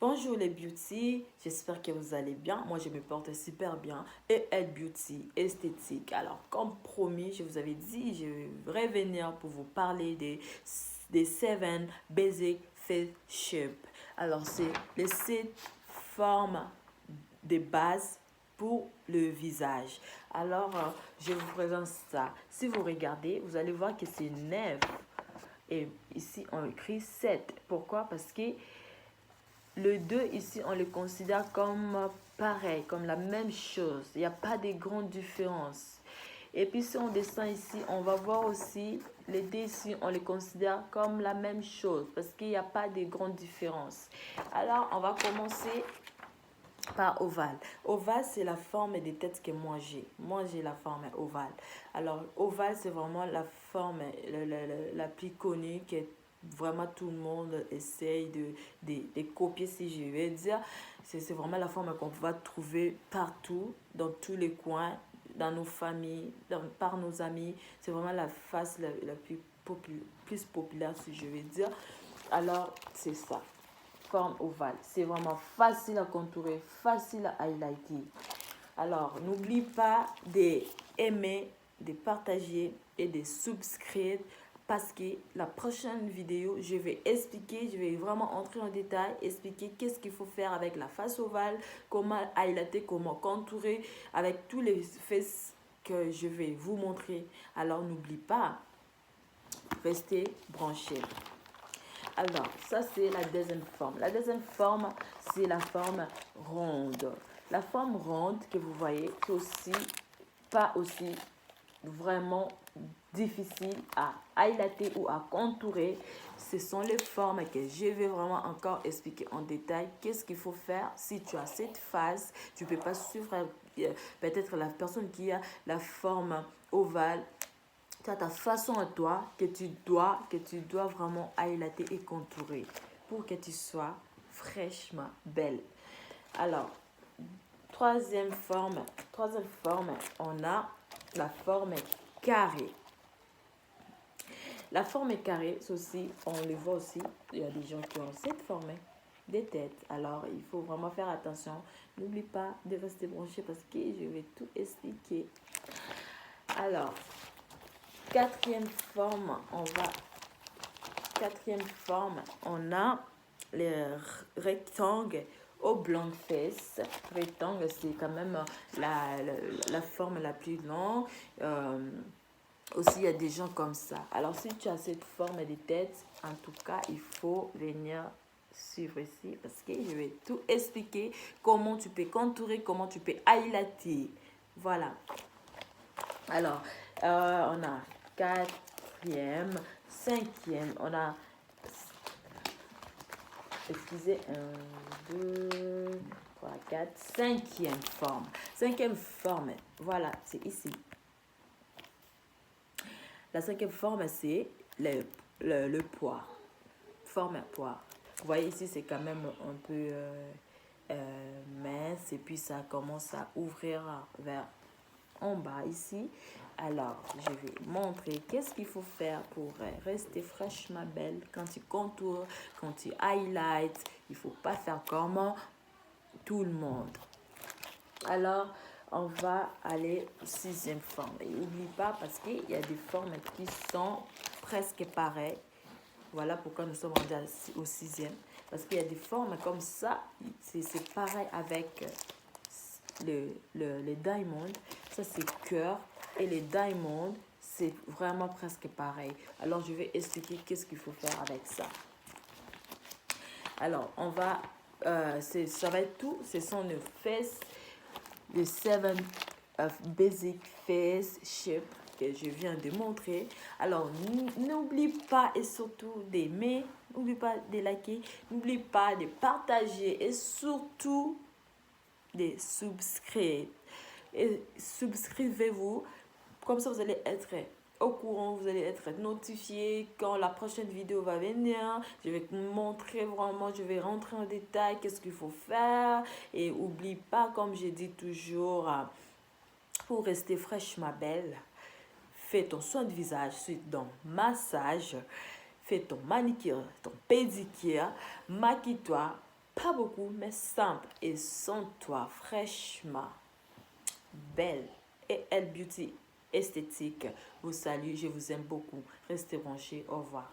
Bonjour les beauty, j'espère que vous allez bien. Moi je me porte super bien et être beauty esthétique. Alors comme promis, je vous avais dit, je vais revenir pour vous parler des 7 Basic Face Shape. Alors c'est les 7 formes de base pour le visage. Alors je vous présente ça. Si vous regardez, vous allez voir que c'est 9. Et ici on écrit 7. Pourquoi? Parce que le 2 ici, on le considère comme pareil, comme la même chose. Il n'y a pas de grandes différences. Et puis si on descend ici, on va voir aussi les 2 ici, on les considère comme la même chose parce qu'il n'y a pas de grandes différences. Alors, on va commencer par ovale. Ovale, c'est la forme des têtes que moi j'ai. Moi, j'ai la forme ovale. Alors, ovale, c'est vraiment la forme la plus connue que vraiment tout le monde essaye de copier, si je vais dire. C'est vraiment la forme qu'on va trouver partout, dans tous les coins, dans nos familles, par nos amis. C'est vraiment la face la plus populaire, si je vais dire. Alors, c'est ça. Forme ovale. C'est vraiment facile à contourer, facile à highlighter. Alors, n'oublie pas d'aimer, de partager et de subscrire parce que la prochaine vidéo, je vais expliquer, je vais vraiment entrer en détail, expliquer qu'est-ce qu'il faut faire avec la face ovale, comment highlighter, comment contourer avec tous les faces que je vais vous montrer. Alors, n'oublie pas, restez branchés. Alors, ça c'est la deuxième forme. La deuxième forme, c'est la forme ronde. La forme ronde que vous voyez, c'est aussi pas aussi vraiment difficile à highlighter ou à contourer. Ce sont les formes que je vais vraiment encore expliquer en détail. Qu'est-ce qu'il faut faire si tu as cette face. Tu ne peux pas suivre peut-être la personne qui a la forme ovale. Tu as ta façon à toi que tu dois vraiment highlighter et contourer pour que tu sois fraîchement belle. Alors, troisième forme, on a la forme carrée. La forme carrée, ceci, on le voit aussi, il y a des gens qui ont cette forme des têtes. Alors, il faut vraiment faire attention. N'oublie pas de rester branché parce que je vais tout expliquer. Alors, quatrième forme, on a les rectangles au blanc face. Rectangle, c'est quand même la forme la plus longue. Aussi, il y a des gens comme ça. Alors, si tu as cette forme de tête, en tout cas, il faut venir suivre ici parce que je vais tout expliquer comment tu peux contourer, comment tu peux highlighter. Voilà. Alors, on a quatrième, cinquième, on a, excusez, 1, 2, 3, 4, cinquième forme. Cinquième forme, voilà, c'est ici. La cinquième forme, c'est le poire, forme poire. Vous voyez ici, c'est quand même un peu mince et puis ça commence à ouvrir vers en bas ici. Alors, je vais montrer qu'est-ce qu'il faut faire pour rester fraîchement belle quand tu contours, quand tu highlights. Il ne faut pas faire comme tout le monde. Alors, on va aller au sixième forme. Et n'oublie pas parce qu'il y a des formes qui sont presque pareilles. Voilà pourquoi nous sommes rendus au sixième. Parce qu'il y a des formes comme ça, c'est pareil avec le diamond. Ça, c'est cœur. Et les diamonds, c'est vraiment presque pareil. Alors, je vais expliquer qu'est-ce qu'il faut faire avec ça. Alors, on va... ça va être tout. Ce sont les faces, les 7 basic face shape que je viens de montrer. Alors, n'oublie pas et surtout d'aimer. N'oublie pas de liker. N'oublie pas de partager et surtout de subscrire. Et subscrivez-vous, comme ça vous allez être au courant, vous allez être notifié quand la prochaine vidéo va venir. Je vais vous montrer vraiment, je vais rentrer en détail qu'est-ce qu'il faut faire. Et n'oublie pas, comme je dis toujours, pour rester fraîchement belle, fais ton soin de visage, suite ton massage, fais ton manicure, ton pédicure, maquille-toi, Pas beaucoup, mais simple. Et sens-toi fraîchement belle. Et Elle Beauty Esthétique vous salue. Je vous aime beaucoup. Restez branchés. Au revoir.